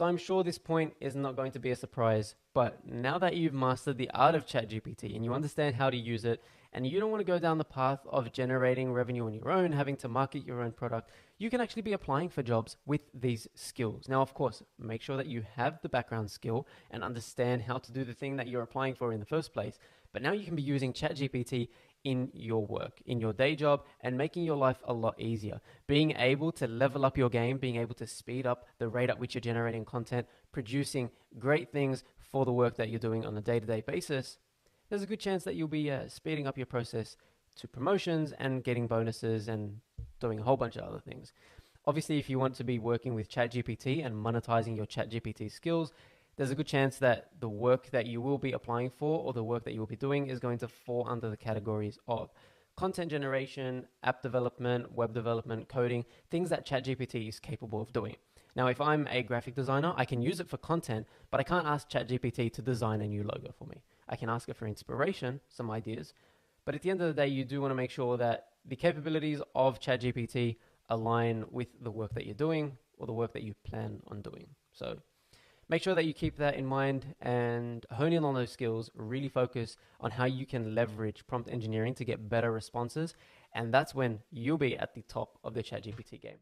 So I'm sure this point is not going to be a surprise, but now that you've mastered the art of ChatGPT and you understand how to use it, and you don't want to go down the path of generating revenue on your own, having to market your own product, you can actually be applying for jobs with these skills. Now, of course, make sure that you have the background skill and understand how to do the thing that you're applying for in the first place. But now you can be using ChatGPT in your work, in your day job, and making your life a lot easier. Being able to level up your game, being able to speed up the rate at which you're generating content, producing great things for the work that you're doing on a day-to-day basis, there's a good chance that you'll be speeding up your process to promotions and getting bonuses and doing a whole bunch of other things. Obviously, if you want to be working with ChatGPT and monetizing your ChatGPT skills, there's a good chance that the work that you will be applying for or the work that you will be doing is going to fall under the categories of content generation, app development, web development, coding, things that ChatGPT is capable of doing. Now, if I'm a graphic designer, I can use it for content, but I can't ask ChatGPT to design a new logo for me. I can ask it for inspiration, some ideas, but at the end of the day, you do want to make sure that the capabilities of ChatGPT align with the work that you're doing or the work that you plan on doing. So make sure that you keep that in mind and hone in on those skills. Really focus on how you can leverage prompt engineering to get better responses. And that's when you'll be at the top of the ChatGPT game.